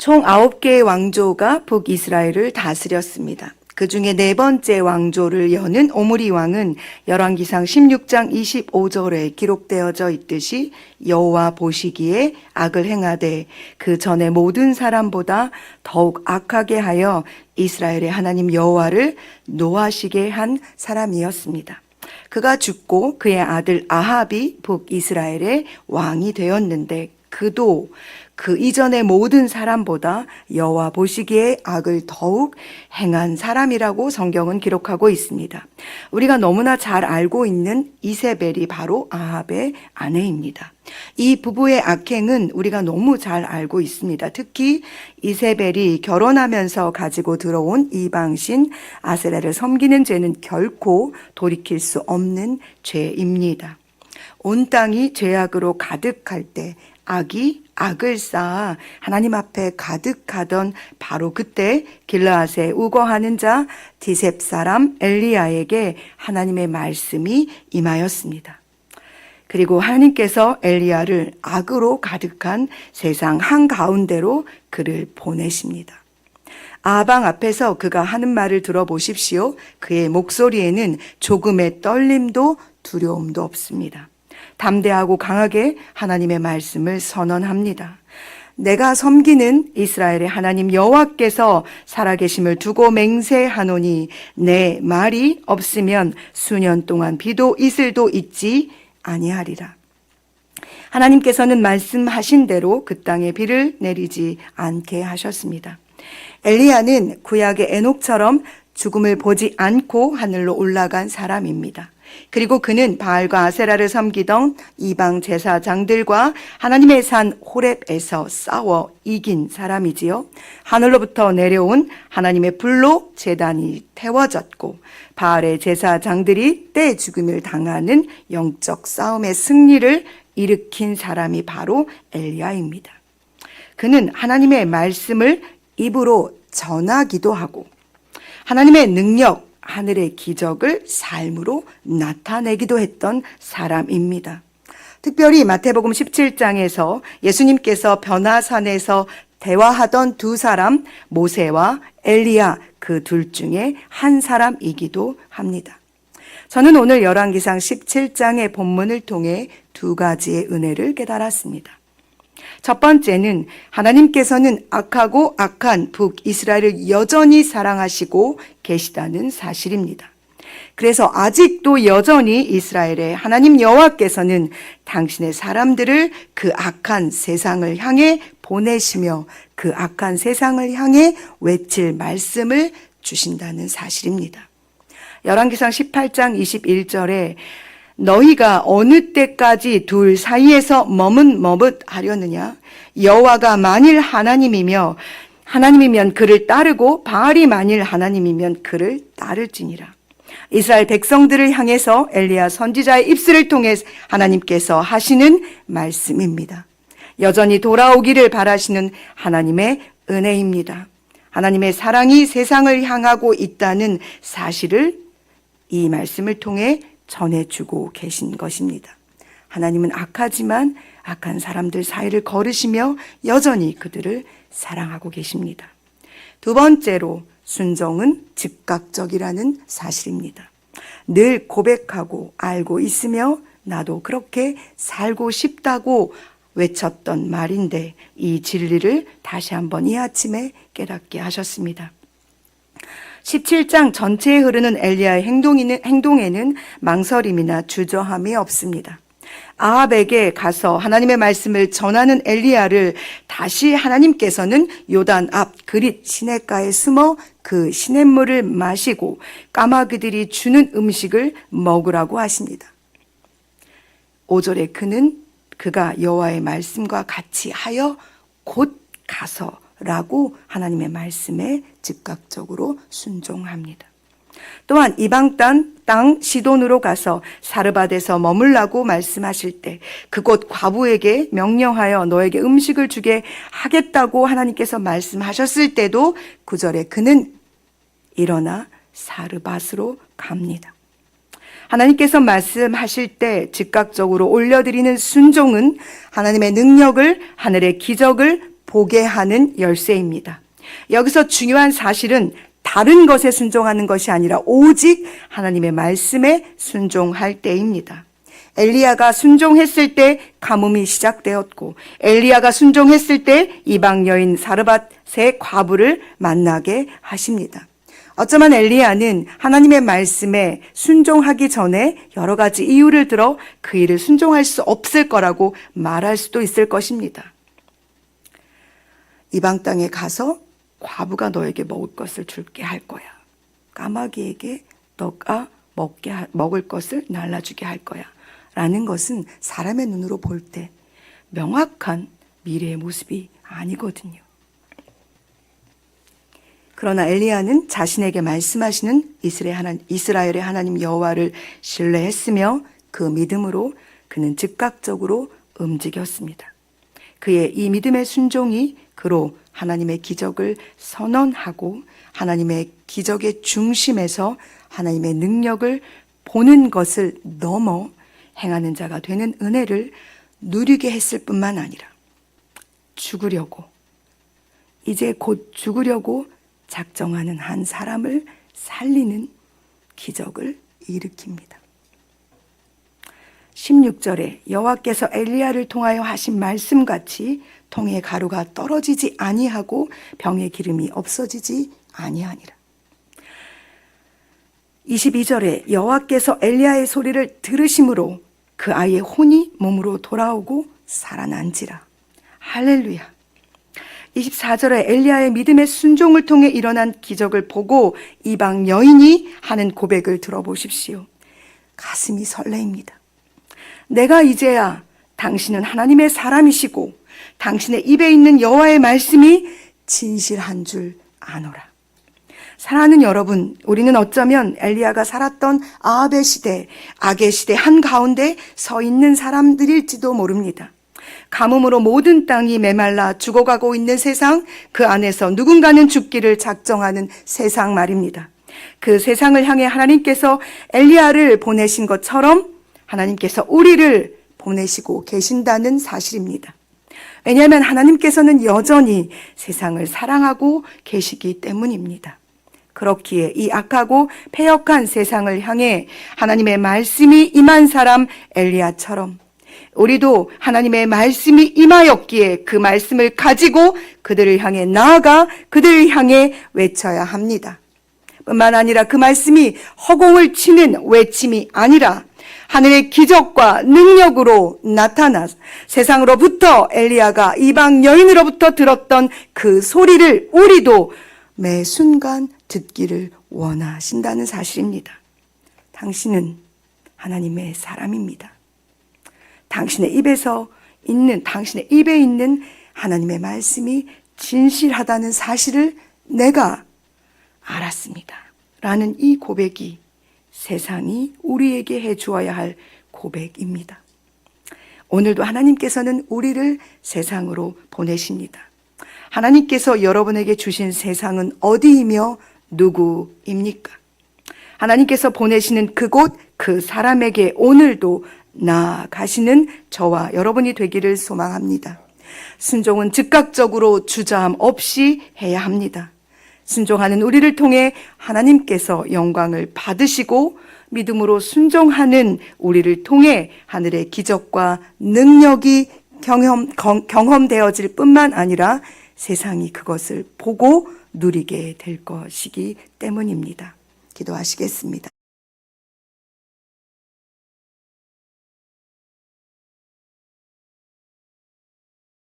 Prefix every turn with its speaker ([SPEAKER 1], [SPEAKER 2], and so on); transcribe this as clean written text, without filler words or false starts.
[SPEAKER 1] 총 9개의 왕조가 북이스라엘을 다스렸습니다. 그 중에 네 번째 왕조를 여는 오므리 왕은 열왕기상 16장 25절에 기록되어져 있듯이 여호와 보시기에 악을 행하되 그 전에 모든 사람보다 더욱 악하게 하여 이스라엘의 하나님 여호와를 노하시게 한 사람이었습니다. 그가 죽고 그의 아들 아합이 북이스라엘의 왕이 되었는데 그도 그 이전의 모든 사람보다 여호와 보시기에 악을 더욱 행한 사람이라고 성경은 기록하고 있습니다. 우리가 너무나 잘 알고 있는 이세벨이 바로 아합의 아내입니다. 이 부부의 악행은 우리가 너무 잘 알고 있습니다. 특히 이세벨이 결혼하면서 가지고 들어온 이방신 아세라를 섬기는 죄는 결코 돌이킬 수 없는 죄입니다. 온 땅이 죄악으로 가득할 때 악이 악을 쌓아 하나님 앞에 가득하던 바로 그때 길르앗에 우거하는 자 디셉 사람 엘리야에게 하나님의 말씀이 임하였습니다. 그리고 하나님께서 엘리야를 악으로 가득한 세상 한가운데로 그를 보내십니다. 아방 앞에서 그가 하는 말을 들어보십시오. 그의 목소리에는 조금의 떨림도 두려움도 없습니다. 담대하고 강하게 하나님의 말씀을 선언합니다. 내가 섬기는 이스라엘의 하나님 여호와께서 살아계심을 두고 맹세하노니 내 말이 없으면 수년 동안 비도 이슬도 있지 아니하리라. 하나님께서는 말씀하신 대로 그 땅에 비를 내리지 않게 하셨습니다. 엘리야는 구약의 에녹처럼 죽음을 보지 않고 하늘로 올라간 사람입니다. 그리고 그는 바알과 아세라를 섬기던 이방 제사장들과 하나님의 산 호렙에서 싸워 이긴 사람이지요. 하늘로부터 내려온 하나님의 불로 제단이 태워졌고 바알의 제사장들이 때 죽음을 당하는 영적 싸움의 승리를 일으킨 사람이 바로 엘리야입니다. 그는 하나님의 말씀을 입으로 전하기도 하고 하나님의 능력, 하늘의 기적을 삶으로 나타내기도 했던 사람입니다. 특별히 마태복음 17장에서 예수님께서 변화산에서 대화하던 두 사람 모세와 엘리야 그 둘 중에 한 사람이기도 합니다. 저는 오늘 열왕기상 17장의 본문을 통해 두 가지의 은혜를 깨달았습니다. 첫 번째는 하나님께서는 악하고 악한 북이스라엘을 여전히 사랑하시고 계시다는 사실입니다. 그래서 아직도 여전히 이스라엘의 하나님 여호와께서는 당신의 사람들을 그 악한 세상을 향해 보내시며 그 악한 세상을 향해 외칠 말씀을 주신다는 사실입니다. 열왕기상 18장 21절에 너희가 어느 때까지 둘 사이에서 머뭇머뭇하려느냐? 여호와가 만일 하나님이면 그를 따르고 바알이 만일 하나님이면 그를 따를지니라. 이스라엘 백성들을 향해서 엘리야 선지자의 입술을 통해 하나님께서 하시는 말씀입니다. 여전히 돌아오기를 바라시는 하나님의 은혜입니다. 하나님의 사랑이 세상을 향하고 있다는 사실을 이 말씀을 통해 전해주고 계신 것입니다. 하나님은 악하지만 악한 사람들 사이를 걸으시며 여전히 그들을 사랑하고 계십니다. 두 번째로 순종은 즉각적이라는 사실입니다. 늘 고백하고 알고 있으며 나도 그렇게 살고 싶다고 외쳤던 말인데 이 진리를 다시 한번 이 아침에 깨닫게 하셨습니다. 17장 전체에 흐르는 엘리야의 행동에는 망설임이나 주저함이 없습니다. 아합에게 가서 하나님의 말씀을 전하는 엘리야를 다시 하나님께서는 요단 앞 그릿 시냇가에 숨어 그 시냇물을 마시고 까마귀들이 주는 음식을 먹으라고 하십니다. 5절에 그가 여호와의 말씀과 같이 하여 곧 가서 라고 하나님의 말씀에 즉각적으로 순종합니다. 또한 이방 땅 시돈으로 가서 사르밧에서 머물라고 말씀하실 때 그곳 과부에게 명령하여 너에게 음식을 주게 하겠다고 하나님께서 말씀하셨을 때도 9절에 그는 일어나 사르밧으로 갑니다. 하나님께서 말씀하실 때 즉각적으로 올려드리는 순종은 하나님의 능력을, 하늘의 기적을 보게 하는 열쇠입니다. 여기서 중요한 사실은 다른 것에 순종하는 것이 아니라 오직 하나님의 말씀에 순종할 때입니다. 엘리야가 순종했을 때 가뭄이 시작되었고, 엘리야가 순종했을 때 이방 여인 사르밧의 과부를 만나게 하십니다. 어쩌면 엘리야는 하나님의 말씀에 순종하기 전에 여러 가지 이유를 들어 그 일을 순종할 수 없을 거라고 말할 수도 있을 것입니다. 이방 땅에 가서 과부가 너에게 먹을 것을 줄게 할 거야. 까마귀에게 너가 먹을 것을 날라주게 할 거야. 라는 것은 사람의 눈으로 볼 때 명확한 미래의 모습이 아니거든요. 그러나 엘리야는 자신에게 말씀하시는 이스라엘의 하나님 여호와를 신뢰했으며 그 믿음으로 그는 즉각적으로 움직였습니다. 그의 이 믿음의 순종이 그로 하나님의 기적을 선언하고 하나님의 기적의 중심에서 하나님의 능력을 보는 것을 넘어 행하는 자가 되는 은혜를 누리게 했을 뿐만 아니라 이제 곧 죽으려고 작정하는 한 사람을 살리는 기적을 일으킵니다. 16절에 여호와께서 엘리야를 통하여 하신 말씀같이 통의 가루가 떨어지지 아니하고 병의 기름이 없어지지 아니하니라. 22절에 여호와께서 엘리야의 소리를 들으심으로 그 아이의 혼이 몸으로 돌아오고 살아난지라. 할렐루야. 24절에 엘리야의 믿음의 순종을 통해 일어난 기적을 보고 이방 여인이 하는 고백을 들어보십시오. 가슴이 설레입니다. 내가 이제야 당신은 하나님의 사람이시고 당신의 입에 있는 여호와의 말씀이 진실한 줄 아노라. 사랑하는 여러분, 우리는 어쩌면 엘리야가 살았던 아합의 시대, 악의 시대 한가운데 서 있는 사람들일지도 모릅니다. 가뭄으로 모든 땅이 메말라 죽어가고 있는 세상, 그 안에서 누군가는 죽기를 작정하는 세상 말입니다. 그 세상을 향해 하나님께서 엘리야를 보내신 것처럼 하나님께서 우리를 보내시고 계신다는 사실입니다. 왜냐하면 하나님께서는 여전히 세상을 사랑하고 계시기 때문입니다. 그렇기에 이 악하고 패역한 세상을 향해 하나님의 말씀이 임한 사람 엘리야처럼 우리도 하나님의 말씀이 임하였기에 그 말씀을 가지고 그들을 향해 나아가 그들을 향해 외쳐야 합니다. 뿐만 아니라 그 말씀이 허공을 치는 외침이 아니라 하늘의 기적과 능력으로 나타나 세상으로부터 엘리야가 이방 여인으로부터 들었던 그 소리를 우리도 매 순간 듣기를 원하신다는 사실입니다. 당신은 하나님의 사람입니다. 당신의 입에 있는 하나님의 말씀이 진실하다는 사실을 내가 알았습니다. 라는 이 고백이 세상이 우리에게 해 주어야 할 고백입니다. 오늘도 하나님께서는 우리를 세상으로 보내십니다. 하나님께서 여러분에게 주신 세상은 어디이며 누구입니까? 하나님께서 보내시는 그곳, 그 사람에게 오늘도 나아가시는 저와 여러분이 되기를 소망합니다. 순종은 즉각적으로 주저함 없이 해야 합니다. 순종하는 우리를 통해 하나님께서 영광을 받으시고 믿음으로 순종하는 우리를 통해 하늘의 기적과 능력이 경험되어질 뿐만 아니라 세상이 그것을 보고 누리게 될 것이기 때문입니다. 기도하시겠습니다.